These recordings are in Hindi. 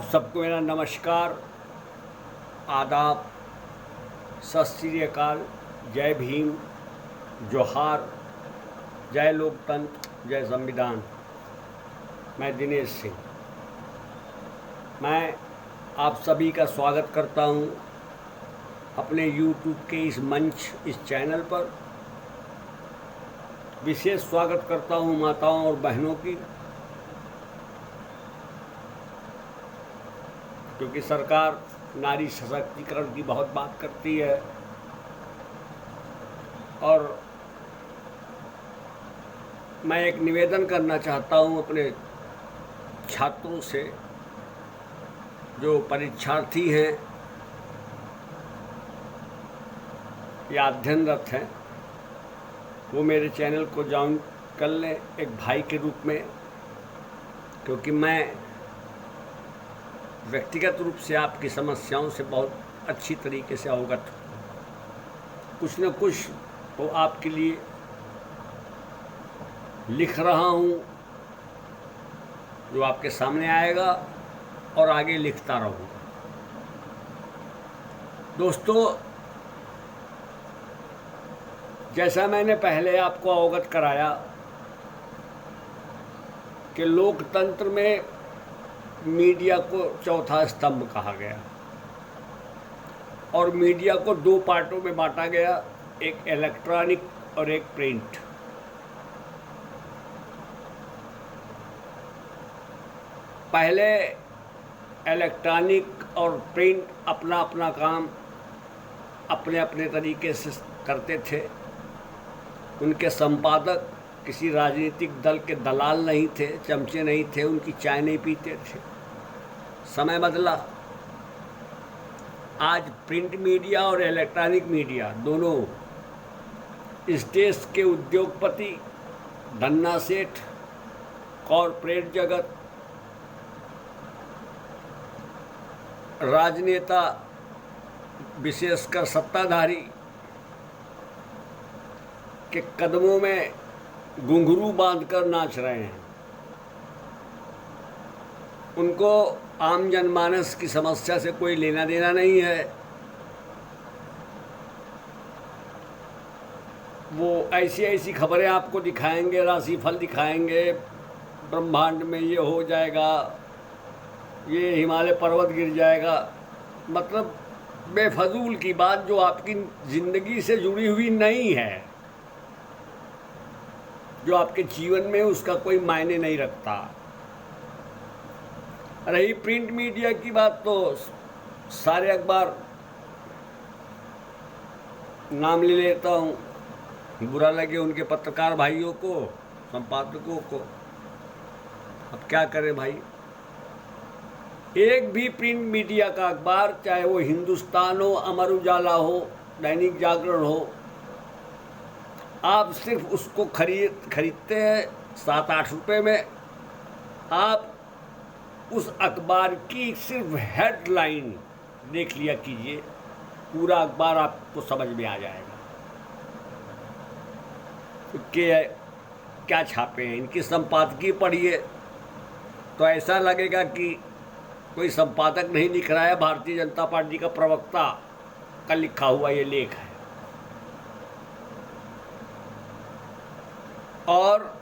आप सबको मेरा नमस्कार, आदाब, सत श्री अकाल, जय भीम, जोहार, जय लोकतंत्र, जय संविधान। मैं दिनेश सिंह, मैं आप सभी का स्वागत करता हूं अपने YouTube के इस मंच, इस चैनल पर। विशेष स्वागत करता हूं माताओं और बहनों की, क्योंकि सरकार नारी सशक्तिकरण की बहुत बात करती है और मैं एक निवेदन करना चाहता हूं अपने छात्रों से, जो परीक्षार्थी हैं या अध्ययनरत हैं, वो मेरे चैनल को ज्वाइन कर लें एक भाई के रूप में, क्योंकि मैं व्यक्तिगत रूप से आपकी समस्याओं से बहुत अच्छी तरीके से अवगत हूँ। कुछ न कुछ तो आपके लिए लिख रहा हूँ जो आपके सामने आएगा और आगे लिखता रहूँगा। दोस्तों, जैसा मैंने पहले आपको अवगत कराया कि लोकतंत्र में मीडिया को चौथा स्तंभ कहा गया और मीडिया को दो पार्टों में बांटा गया, एक इलेक्ट्रॉनिक और एक प्रिंट। पहले इलेक्ट्रॉनिक और प्रिंट अपना अपना काम अपने अपने तरीके से करते थे। उनके संपादक किसी राजनीतिक दल के दलाल नहीं थे, चमचे नहीं थे, उनकी चाय नहीं पीते थे। समय बदला, आज प्रिंट मीडिया और इलेक्ट्रॉनिक मीडिया दोनों इस देश के उद्योगपति, धन्ना सेठ, कॉरपोरेट जगत, राजनेता, विशेषकर सत्ताधारी के कदमों में घुंघरू बांधकर नाच रहे हैं। उनको आम जनमानस की समस्या से कोई लेना देना नहीं है। वो ऐसी ऐसी खबरें आपको दिखाएंगे, राशिफल दिखाएंगे, ब्रह्मांड में ये हो जाएगा, ये हिमालय पर्वत गिर जाएगा, मतलब बेफजूल की बात जो आपकी ज़िंदगी से जुड़ी हुई नहीं है, जो आपके जीवन में उसका कोई मायने नहीं रखता। रही प्रिंट मीडिया की बात, तो सारे अखबार नाम ले लेता हूँ, बुरा लगे उनके पत्रकार भाइयों को, संपादकों को। अब क्या करें भाई, एक भी प्रिंट मीडिया का अखबार, चाहे वो हिंदुस्तान हो, अमर उजाला हो, दैनिक जागरण हो, आप सिर्फ उसको खरीदते हैं 7-8 रुपये में। आप उस अखबार की सिर्फ हेडलाइन देख लिया कीजिए, पूरा अखबार आपको समझ में आ जाएगा कि क्या छापे हैं। इनकी संपादकीय पढ़िए तो ऐसा लगेगा कि कोई संपादक नहीं लिख रहा है, भारतीय जनता पार्टी का प्रवक्ता का लिखा हुआ ये लेख है। और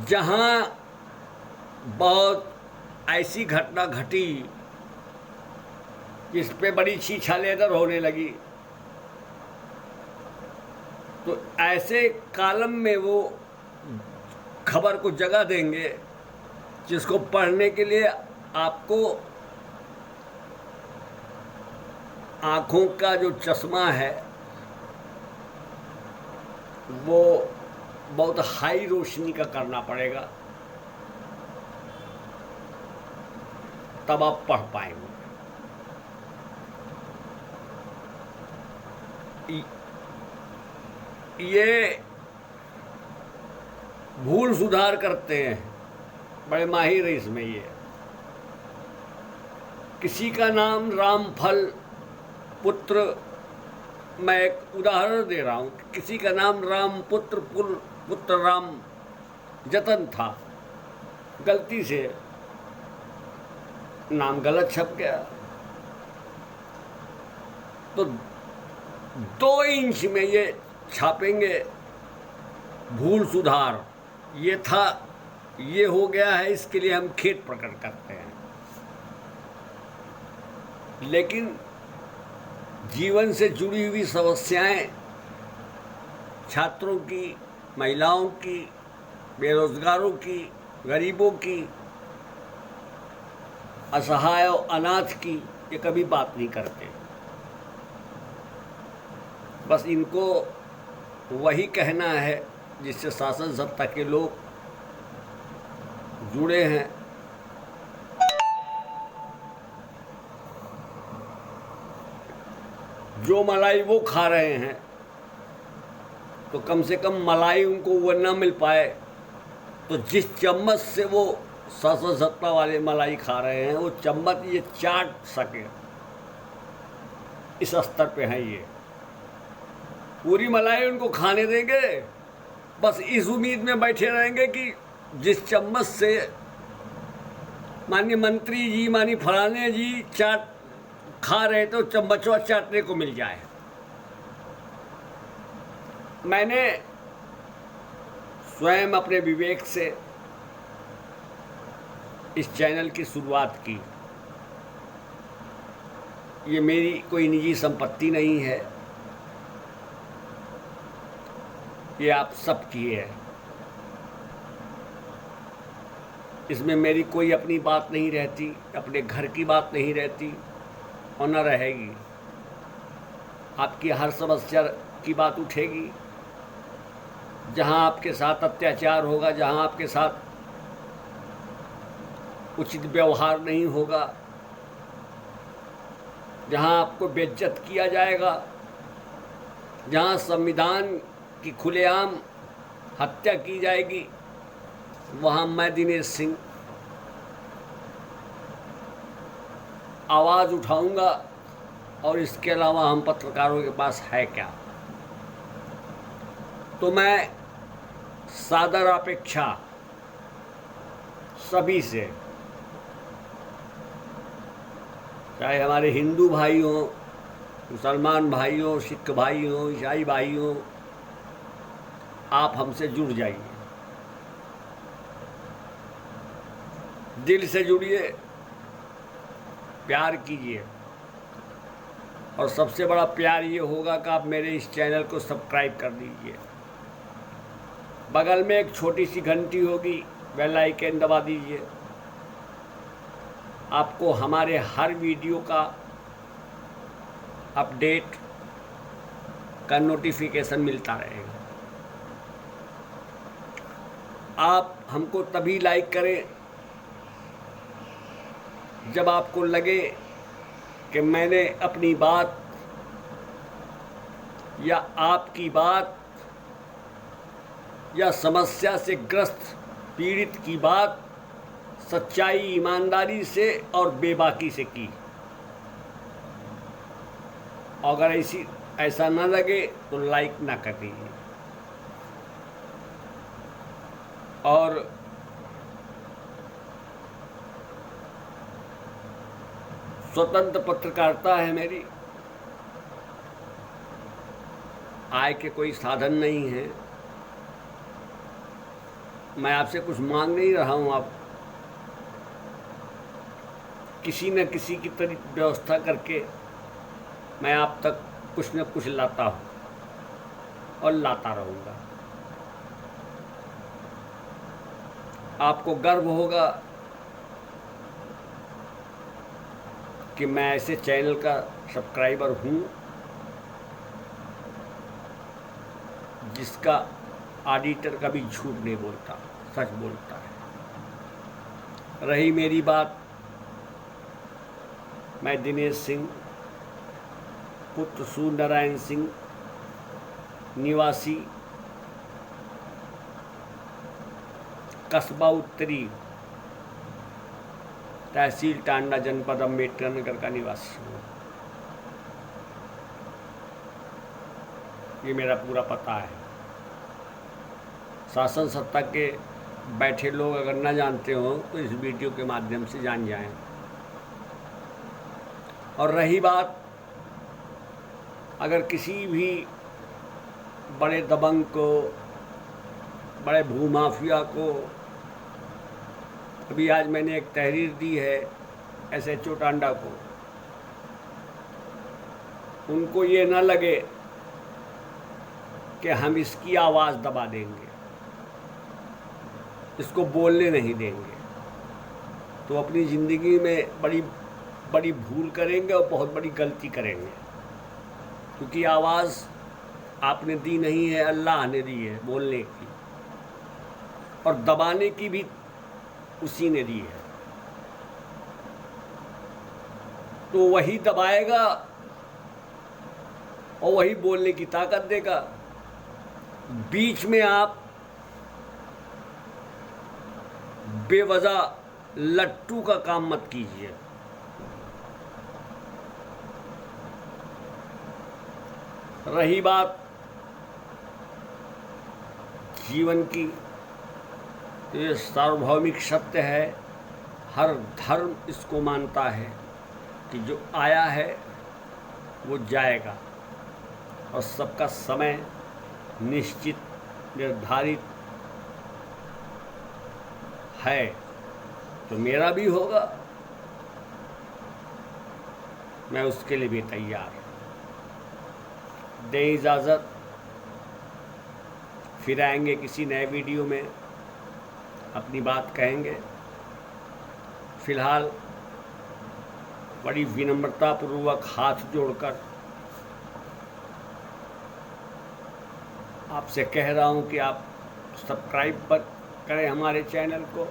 जहाँ बहुत ऐसी घटना घटी जिस पे बड़ी छीछालेदर होने लगी, तो ऐसे कॉलम में वो खबर को जगह देंगे जिसको पढ़ने के लिए आपको आँखों का जो चश्मा है वो बहुत हाई रोशनी का करना पड़ेगा, तब आप पढ़ पाएंगे। ये भूल सुधार करते हैं, बड़े माहिर है इसमें। ये किसी का नाम रामफल पुत्र, मैं एक उदाहरण दे रहा हूँ, किसी का नाम रामपुत्र पुत्र राम जतन था, गलती से नाम गलत छप गया। तो 2 इंच में ये छापेंगे भूल सुधार, ये था, ये हो गया है, इसके लिए हम खेद प्रकट करते हैं। लेकिन जीवन से जुड़ी हुई समस्याएं, छात्रों की, महिलाओं की, बेरोजगारों की, गरीबों की, असहाय और अनाथ की, ये कभी बात नहीं करते। बस इनको वही कहना है जिससे शासन सत्ता के लोग जुड़े हैं। जो मलाई वो खा रहे हैं, तो कम से कम मलाई उनको वो ना मिल पाए, तो जिस चम्मच से वो शासन सत्ता वाले मलाई खा रहे हैं, वो चम्मच ये चाट सके, इस स्तर पे है ये। पूरी मलाई उनको खाने देंगे, बस इस उम्मीद में बैठे रहेंगे कि जिस चम्मच से माननीय मंत्री जी, माननीय फलाने जी चाट खा रहे तो चम्मचवा चाटने को मिल जाए। मैंने स्वयं अपने विवेक से इस चैनल की शुरुआत की। ये मेरी कोई निजी संपत्ति नहीं है, ये आप सबकी है। इसमें मेरी कोई अपनी बात नहीं रहती, अपने घर की बात नहीं रहती और न रहेगी। आपकी हर समस्या की बात उठेगी, जहां आपके साथ अत्याचार होगा, जहां आपके साथ उचित व्यवहार नहीं होगा, जहां आपको बेइज्जत किया जाएगा, जहां संविधान की खुलेआम हत्या की जाएगी, वहां मैं दिनेश सिंह आवाज़ उठाऊंगा। और इसके अलावा हम पत्रकारों के पास है क्या? तो मैं सादर अपेक्षा सभी से, चाहे हमारे हिंदू भाई हों, मुसलमान भाई हों, सिख भाई हों, ईसाई भाई हों, आप हमसे जुड़ जाइए, दिल से जुड़िए, प्यार कीजिए। और सबसे बड़ा प्यार ये होगा कि आप मेरे इस चैनल को सब्सक्राइब कर दीजिए। बगल में एक छोटी सी घंटी होगी, बेल आइकन दबा दीजिए। आपको हमारे हर वीडियो का अपडेट का नोटिफिकेशन मिलता रहेगा। आप हमको तभी लाइक करें जब आपको लगे कि मैंने अपनी बात या आपकी बात या समस्या से ग्रस्त पीड़ित की बात सच्चाई, ईमानदारी से और बेबाकी से की। अगर ऐसा ना लगे तो लाइक ना कर दीजिए। और स्वतंत्र पत्रकारिता है मेरी, आय के कोई साधन नहीं है। मैं आपसे कुछ मांग नहीं रहा हूँ, आप किसी न किसी की तरह व्यवस्था करके मैं आप तक कुछ न कुछ लाता हूँ और लाता रहूँगा। आपको गर्व होगा कि मैं ऐसे चैनल का सब्सक्राइबर हूँ जिसका ऑडिटर कभी झूठ नहीं बोलता, सच बोलता है। रही मेरी बात, मैं दिनेश सिंह, पुत्र सूर्य नारायण सिंह, निवासी कस्बा उत्तरी, तहसील टांडा, जनपद अम्बेडकर नगर का निवासी हूँ। ये मेरा पूरा पता है। शासन सत्ता के बैठे लोग अगर न जानते हो तो इस वीडियो के माध्यम से जान जाएं। और रही बात अगर किसी भी बड़े दबंग को, बड़े भूमाफिया को, अभी आज मैंने एक तहरीर दी है SHO टांडा को, उनको ये न लगे कि हम इसकी आवाज़ दबा देंगे, इसको बोलने नहीं देंगे, तो अपनी ज़िंदगी में बड़ी बड़ी भूल करेंगे और बहुत बड़ी गलती करेंगे, क्योंकि आवाज़ आपने दी नहीं है, अल्लाह ने दी है बोलने की, और दबाने की भी उसी ने दी है। तो वही दबाएगा और वही बोलने की ताकत देगा। बीच में आप बेवजह लट्टू का काम मत कीजिए। रही बात जीवन की, ये सार्वभौमिक सत्य है, हर धर्म इसको मानता है कि जो आया है वो जाएगा और सबका समय निश्चित निर्धारित है, तो मेरा भी होगा, मैं उसके लिए भी तैयार। दें इजाज़त, फिर आएंगे किसी नए वीडियो में, अपनी बात कहेंगे। फ़िलहाल बड़ी विनम्रतापूर्वक हाथ जोड़कर आपसे कह रहा हूं कि आप सब्सक्राइब करें हमारे चैनल को,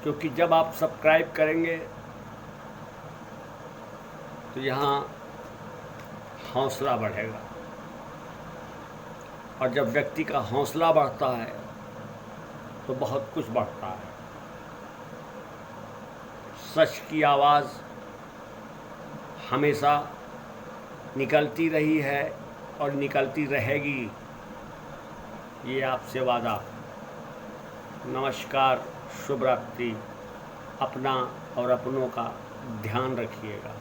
क्योंकि जब आप सब्सक्राइब करेंगे तो यहाँ हौसला बढ़ेगा, और जब व्यक्ति का हौसला बढ़ता है तो बहुत कुछ बढ़ता है। सच की आवाज़ हमेशा निकलती रही है और निकलती रहेगी, ये आपसे वादा। नमस्कार, शुभ रात्रि। अपना और अपनों का ध्यान रखिएगा।